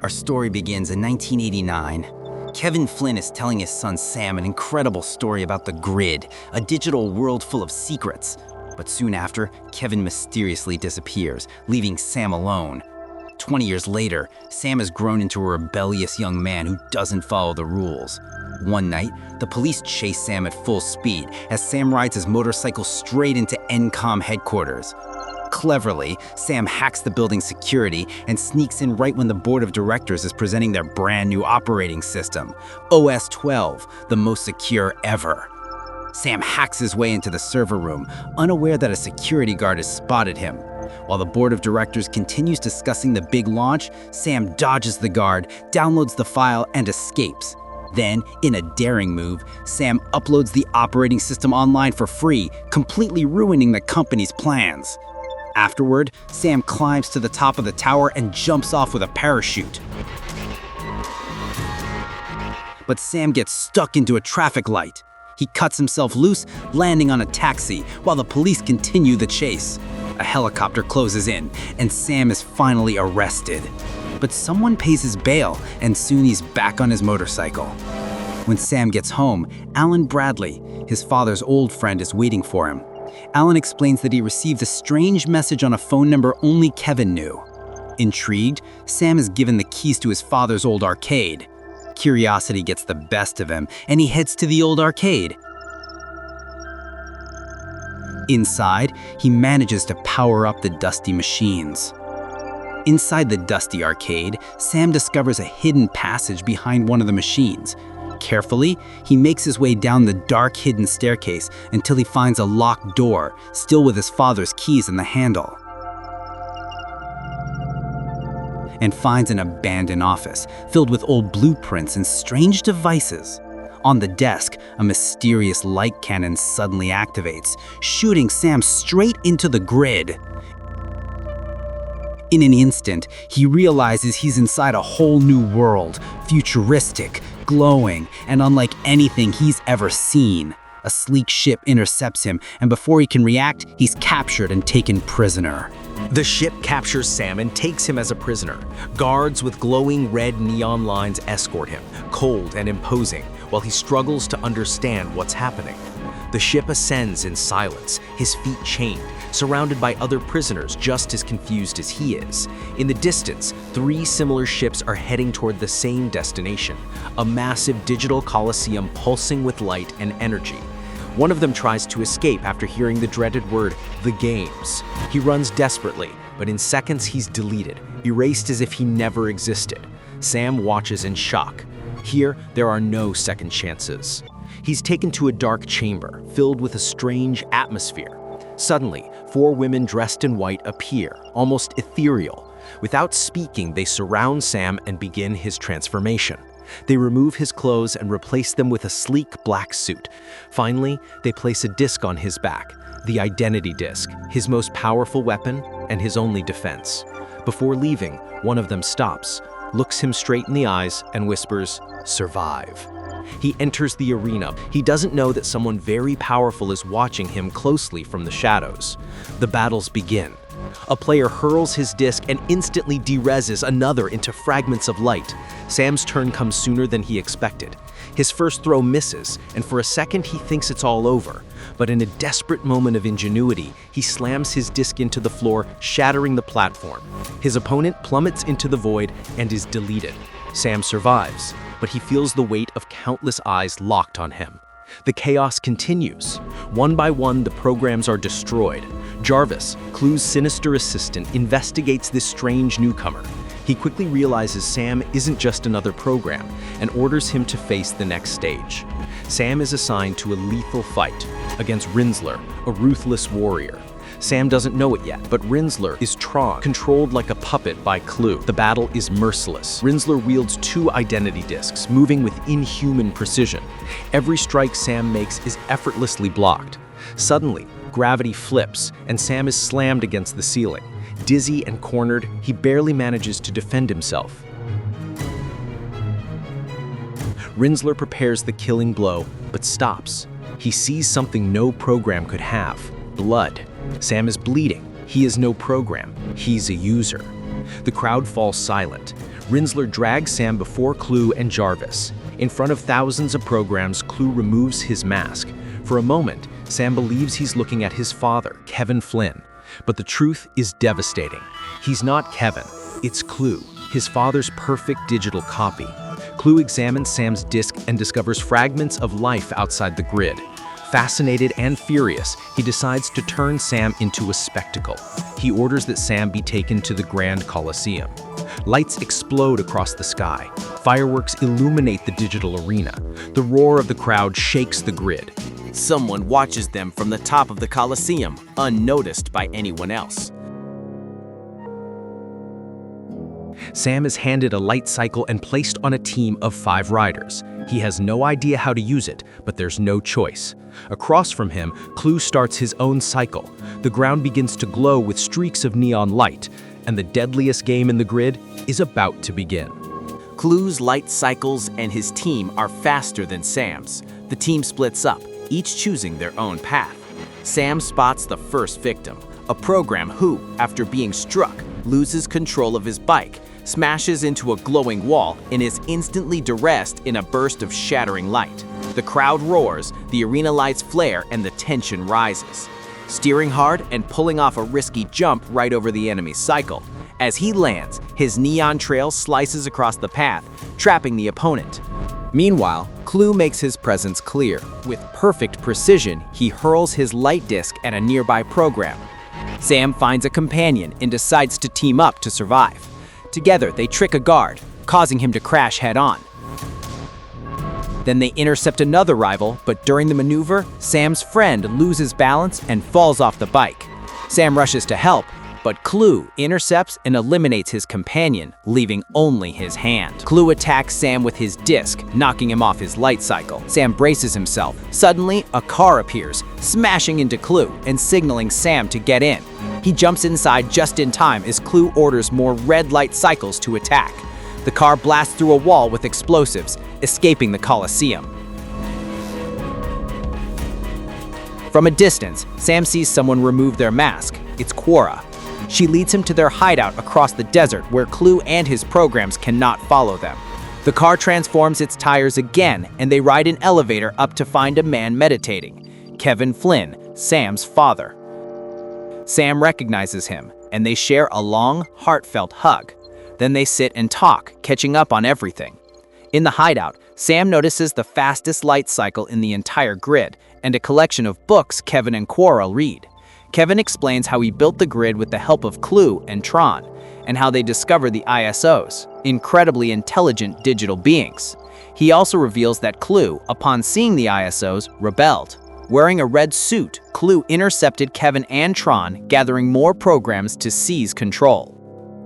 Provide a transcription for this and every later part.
Our story begins in 1989. Kevin Flynn is telling his son Sam an incredible story about the Grid, a digital world full of secrets. But soon after, Kevin mysteriously disappears, leaving Sam alone. 20 years later, Sam has grown into a rebellious young man who doesn't follow the rules. One night, the police chase Sam at full speed as Sam rides his motorcycle straight into NCOM headquarters. Cleverly, Sam hacks the building's security and sneaks in right when the board of directors is presenting their brand new operating system, OS 12, the most secure ever. Sam hacks his way into the server room, unaware that a security guard has spotted him. While the board of directors continues discussing the big launch, Sam dodges the guard, downloads the file, and escapes. Then, in a daring move, Sam uploads the operating system online for free, completely ruining the company's plans. Afterward, Sam climbs to the top of the tower and jumps off with a parachute. But Sam gets stuck into a traffic light. He cuts himself loose, landing on a taxi, while the police continue the chase. A helicopter closes in, and Sam is finally arrested. But someone pays his bail, and soon he's back on his motorcycle. When Sam gets home, Alan Bradley, his father's old friend, is waiting for him. Alan explains that he received a strange message on a phone number only Kevin knew. Intrigued, Sam is given the keys to his father's old arcade. Curiosity gets the best of him, and he heads to the old arcade. Inside, he manages to power up the dusty machines. Inside the dusty arcade, Sam discovers a hidden passage behind one of the machines. Carefully, he makes his way down the dark hidden staircase until he finds a locked door, still with his father's keys in the handle. And finds an abandoned office filled with old blueprints and strange devices. On the desk, a mysterious light cannon suddenly activates, shooting Sam straight into the Grid. In an instant, he realizes he's inside a whole new world, futuristic, glowing, and unlike anything he's ever seen. A sleek ship intercepts him, and before he can react, he's captured and taken prisoner. The ship captures Sam and takes him as a prisoner. Guards with glowing red neon lines escort him, cold and imposing, while he struggles to understand what's happening. The ship ascends in silence, his feet chained, surrounded by other prisoners just as confused as he is. In the distance, 3 similar ships are heading toward the same destination, a massive digital coliseum pulsing with light and energy. One of them tries to escape after hearing the dreaded word, the games. He runs desperately, but in seconds he's deleted, erased as if he never existed. Sam watches in shock. Here, there are no second chances. He's taken to a dark chamber, filled with a strange atmosphere. Suddenly, 4 women dressed in white appear, almost ethereal. Without speaking, they surround Sam and begin his transformation. They remove his clothes and replace them with a sleek black suit. Finally, they place a disc on his back, the identity disc, his most powerful weapon and his only defense. Before leaving, one of them stops, looks him straight in the eyes, and whispers, "Survive." He enters the arena. He doesn't know that someone very powerful is watching him closely from the shadows. The battles begin. A player hurls his disc and instantly de-reses another into fragments of light. Sam's turn comes sooner than he expected. His first throw misses, and for a second he thinks it's all over. But in a desperate moment of ingenuity, he slams his disc into the floor, shattering the platform. His opponent plummets into the void and is deleted. Sam survives, but he feels the weight of countless eyes locked on him. The chaos continues. One by one, the programs are destroyed. Jarvis, Clue's sinister assistant, investigates this strange newcomer. He quickly realizes Sam isn't just another program and orders him to face the next stage. Sam is assigned to a lethal fight against Rinsler, a ruthless warrior. Sam doesn't know it yet, but Rinsler is Tron, controlled like a puppet by Clue. The battle is merciless. Rinsler wields 2 identity discs, moving with inhuman precision. Every strike Sam makes is effortlessly blocked. Suddenly, gravity flips, and Sam is slammed against the ceiling. Dizzy and cornered, he barely manages to defend himself. Rinsler prepares the killing blow, but stops. He sees something no program could have: blood. Sam is bleeding. He is no program. He's a user. The crowd falls silent. Rinsler drags Sam before Clue and Jarvis. In front of thousands of programs, Clue removes his mask. For a moment, Sam believes he's looking at his father, Kevin Flynn. But the truth is devastating. He's not Kevin, it's Clue, his father's perfect digital copy. Clue examines Sam's disk and discovers fragments of life outside the grid. Fascinated and furious, he decides to turn Sam into a spectacle. He orders that Sam be taken to the Grand Coliseum. Lights explode across the sky. Fireworks illuminate the digital arena. The roar of the crowd shakes the grid. Someone watches them from the top of the Coliseum, unnoticed by anyone else. Sam is handed a light cycle and placed on a team of 5 riders. He has no idea how to use it, but there's no choice. Across from him, Clue starts his own cycle. The ground begins to glow with streaks of neon light, and the deadliest game in the grid is about to begin. Clue's light cycles and his team are faster than Sam's. The team splits up, each choosing their own path. Sam spots the first victim, a program who, after being struck, loses control of his bike, smashes into a glowing wall, and is instantly dressed in a burst of shattering light. The crowd roars, the arena lights flare, and the tension rises. Steering hard and pulling off a risky jump right over the enemy's cycle. As he lands, his neon trail slices across the path, trapping the opponent. Meanwhile, Clue makes his presence clear. With perfect precision, he hurls his light disc at a nearby program. Sam finds a companion and decides to team up to survive. Together, they trick a guard, causing him to crash head-on. Then they intercept another rival, but during the maneuver, Sam's friend loses balance and falls off the bike. Sam rushes to help, but Clue intercepts and eliminates his companion, leaving only his hand. Clue attacks Sam with his disc, knocking him off his light cycle. Sam braces himself. Suddenly, a car appears, smashing into Clue and signaling Sam to get in. He jumps inside just in time as Clue orders more red light cycles to attack. The car blasts through a wall with explosives, escaping the Coliseum. From a distance, Sam sees someone remove their mask. It's Quorra. She leads him to their hideout across the desert where Clue and his programs cannot follow them. The car transforms its tires again, and they ride an elevator up to find a man meditating, Kevin Flynn, Sam's father. Sam recognizes him, and they share a long, heartfelt hug. Then they sit and talk, catching up on everything. In the hideout, Sam notices the fastest light cycle in the entire grid and a collection of books Kevin and Quorra read. Kevin explains how he built the grid with the help of Clue and Tron, and how they discovered the ISOs, incredibly intelligent digital beings. He also reveals that Clue, upon seeing the ISOs, rebelled. Wearing a red suit, Clue intercepted Kevin and Tron, gathering more programs to seize control.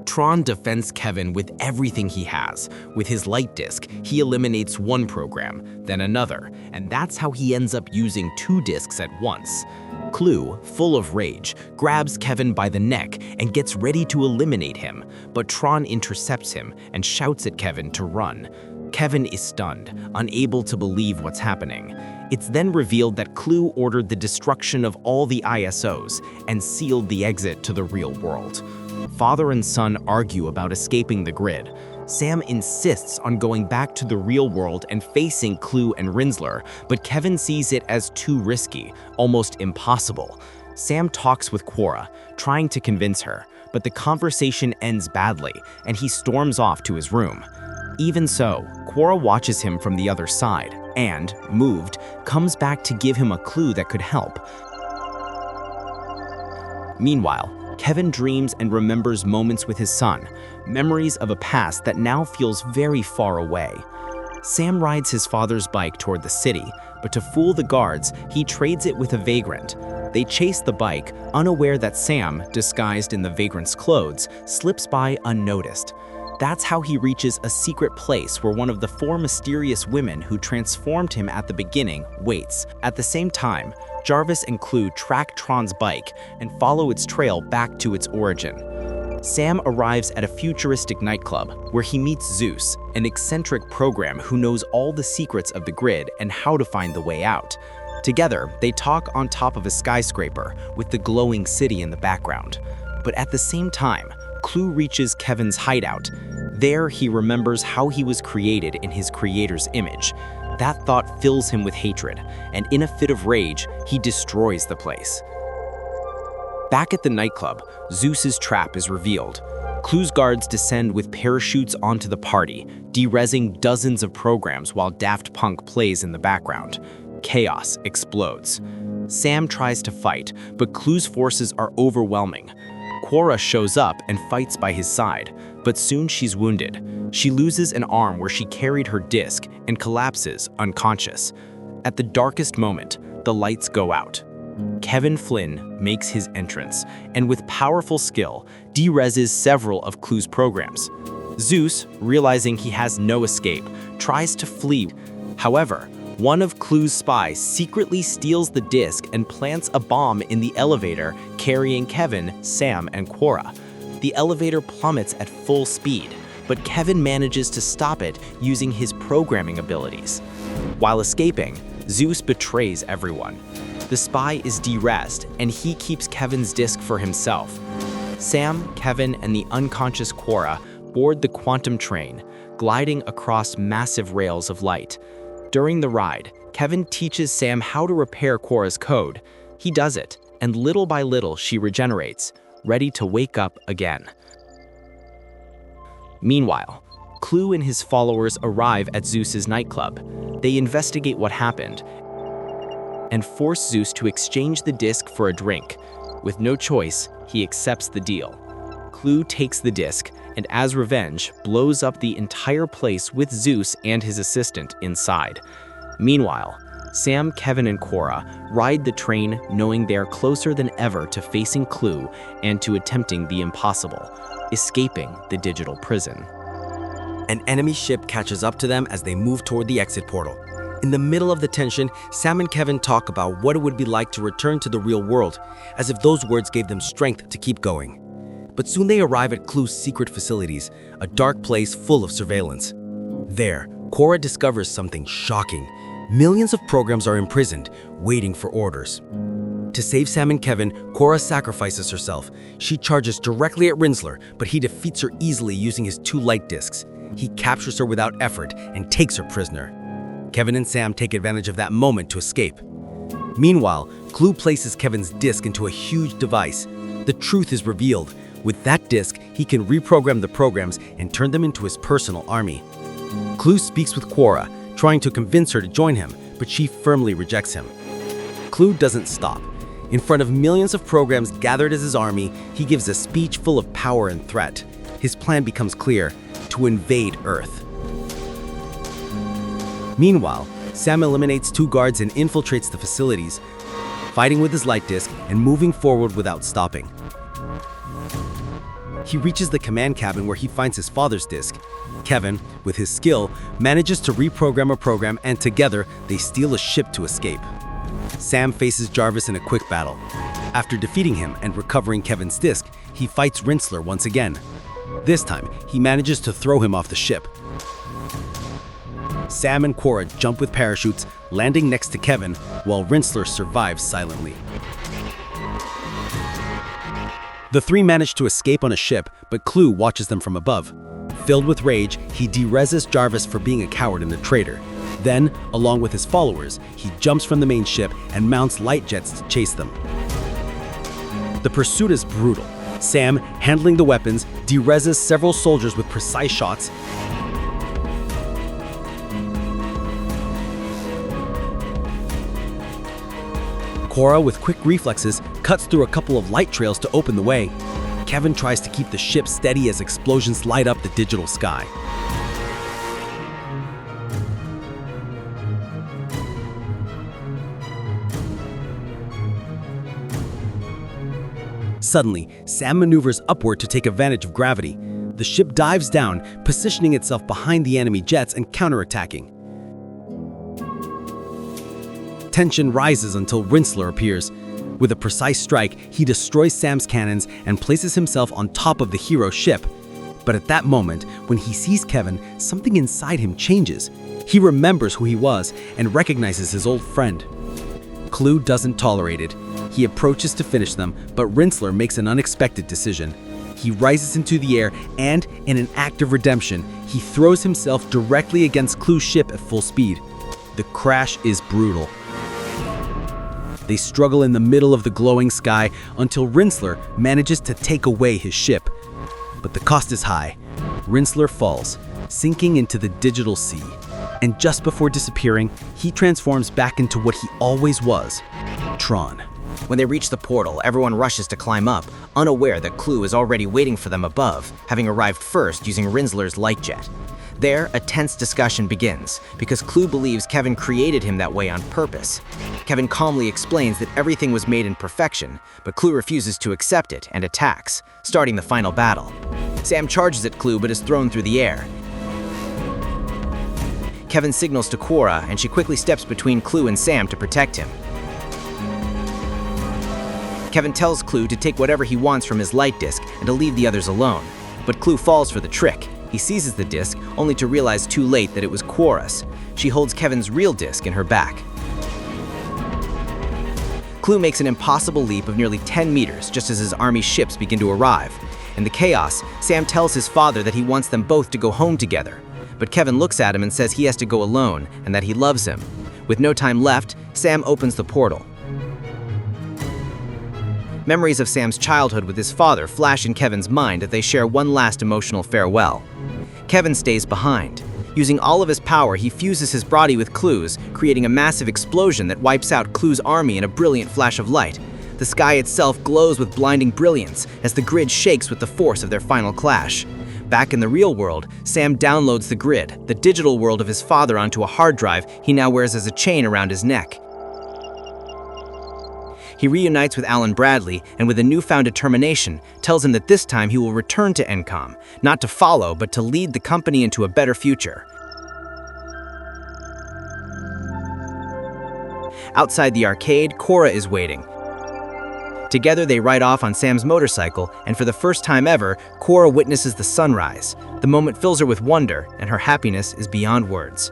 Tron defends Kevin with everything he has. With his light disc, he eliminates one program, then another, and that's how he ends up using 2 discs at once. Clue, full of rage, grabs Kevin by the neck and gets ready to eliminate him, but Tron intercepts him and shouts at Kevin to run. Kevin is stunned, unable to believe what's happening. It's then revealed that Clue ordered the destruction of all the ISOs and sealed the exit to the real world. Father and son argue about escaping the grid. Sam insists on going back to the real world and facing Clue and Rinsler, but Kevin sees it as too risky, almost impossible. Sam talks with Quorra, trying to convince her, but the conversation ends badly, and he storms off to his room. Even so, Quorra watches him from the other side, and, moved, comes back to give him a clue that could help. Meanwhile, Kevin dreams and remembers moments with his son, memories of a past that now feels very far away. Sam rides his father's bike toward the city, but to fool the guards, he trades it with a vagrant. They chase the bike, unaware that Sam, disguised in the vagrant's clothes, slips by unnoticed. That's how he reaches a secret place where one of the 4 mysterious women who transformed him at the beginning waits. At the same time, Jarvis and Clue track Tron's bike and follow its trail back to its origin. Sam arrives at a futuristic nightclub where he meets Zeus, an eccentric program who knows all the secrets of the grid and how to find the way out. Together, they talk on top of a skyscraper with the glowing city in the background. But at the same time, Clue reaches Kevin's hideout. There, he remembers how he was created in his creator's image. That thought fills him with hatred, and in a fit of rage, he destroys the place. Back at the nightclub, Zeus's trap is revealed. Clue's guards descend with parachutes onto the party, de-resing dozens of programs while Daft Punk plays in the background. Chaos explodes. Sam tries to fight, but Clue's forces are overwhelming. Quorra shows up and fights by his side, but soon she's wounded. She loses an arm where she carried her disc and collapses unconscious. At the darkest moment, the lights go out. Kevin Flynn makes his entrance, and with powerful skill, de-reses several of Clue's programs. Zeus, realizing he has no escape, tries to flee. However, one of Clue's spies secretly steals the disc and plants a bomb in the elevator carrying Kevin, Sam, and Quorra. The elevator plummets at full speed, but Kevin manages to stop it using his programming abilities. While escaping, Zeus betrays everyone. The spy is de-resed, and he keeps Kevin's disc for himself. Sam, Kevin, and the unconscious Quorra board the quantum train, gliding across massive rails of light. During the ride, Kevin teaches Sam how to repair Quorra's code. He does it, and little by little she regenerates, ready to wake up again. Meanwhile, Clue and his followers arrive at Zeus's nightclub. They investigate what happened and force Zeus to exchange the disc for a drink. With no choice, he accepts the deal. Clue takes the disc and, as revenge, blows up the entire place with Zeus and his assistant inside. Meanwhile, Sam, Kevin, and Quorra ride the train knowing they are closer than ever to facing Clue and to attempting the impossible, escaping the digital prison. An enemy ship catches up to them as they move toward the exit portal. In the middle of the tension, Sam and Kevin talk about what it would be like to return to the real world, as if those words gave them strength to keep going. But soon they arrive at Clue's secret facilities, a dark place full of surveillance. There, Quorra discovers something shocking. Millions of programs are imprisoned, waiting for orders. To save Sam and Kevin, Quorra sacrifices herself. She charges directly at Rinsler, but he defeats her easily using his 2 light discs. He captures her without effort and takes her prisoner. Kevin and Sam take advantage of that moment to escape. Meanwhile, Clue places Kevin's disc into a huge device. The truth is revealed. With that disc, he can reprogram the programs and turn them into his personal army. Clue speaks with Quorra, trying to convince her to join him, but she firmly rejects him. Clue doesn't stop. In front of millions of programs gathered as his army, he gives a speech full of power and threat. His plan becomes clear: to invade Earth. Meanwhile, Sam eliminates 2 guards and infiltrates the facilities, fighting with his light disc and moving forward without stopping. He reaches the command cabin where he finds his father's disc. Kevin, with his skill, manages to reprogram a program, and together they steal a ship to escape. Sam faces Jarvis in a quick battle. After defeating him and recovering Kevin's disc, he fights Rinsler once again. This time, he manages to throw him off the ship. Sam and Quorra jump with parachutes, landing next to Kevin, while Rinsler survives silently. The 3 manage to escape on a ship, but Clue watches them from above. Filled with rage, he de-reses Jarvis for being a coward and a traitor. Then, along with his followers, he jumps from the main ship and mounts light jets to chase them. The pursuit is brutal. Sam, handling the weapons, de-reses several soldiers with precise shots. Quorra, with quick reflexes, cuts through a couple of light trails to open the way. Kevin tries to keep the ship steady as explosions light up the digital sky. Suddenly, Sam maneuvers upward to take advantage of gravity. The ship dives down, positioning itself behind the enemy jets and counterattacking. Tension rises until Rinsler appears. With a precise strike, he destroys Sam's cannons and places himself on top of the hero ship. But at that moment, when he sees Kevin, something inside him changes. He remembers who he was and recognizes his old friend. Clue doesn't tolerate it. He approaches to finish them, but Rinsler makes an unexpected decision. He rises into the air and, in an act of redemption, he throws himself directly against Clue's ship at full speed. The crash is brutal. They struggle in the middle of the glowing sky until Rinsler manages to take away his ship. But the cost is high. Rinsler falls, sinking into the digital sea. And just before disappearing, he transforms back into what he always was, Tron. When they reach the portal, everyone rushes to climb up, unaware that Clue is already waiting for them above, having arrived first using Rinsler's light jet. There, a tense discussion begins, because Clue believes Kevin created him that way on purpose. Kevin calmly explains that everything was made in perfection, but Clue refuses to accept it and attacks, starting the final battle. Sam charges at Clue but is thrown through the air. Kevin signals to Quorra, and she quickly steps between Clue and Sam to protect him. Kevin tells Clue to take whatever he wants from his light disc and to leave the others alone, but Clue falls for the trick. He seizes the disc, only to realize too late that it was Quorra's. She holds Kevin's real disc in her back. Clue makes an impossible leap of nearly 10 meters just as his army's ships begin to arrive. In the chaos, Sam tells his father that he wants them both to go home together. But Kevin looks at him and says he has to go alone and that he loves him. With no time left, Sam opens the portal. Memories of Sam's childhood with his father flash in Kevin's mind as they share one last emotional farewell. Kevin stays behind. Using all of his power, he fuses his body with Clue's, creating a massive explosion that wipes out Clue's army in a brilliant flash of light. The sky itself glows with blinding brilliance as the grid shakes with the force of their final clash. Back in the real world, Sam downloads the grid, the digital world of his father, onto a hard drive he now wears as a chain around his neck. He reunites with Alan Bradley and with a newfound determination tells him that this time he will return to Encom, not to follow but to lead the company into a better future. Outside the arcade, Quorra is waiting. Together they ride off on Sam's motorcycle, and for the first time ever, Quorra witnesses the sunrise. The moment fills her with wonder, and her happiness is beyond words.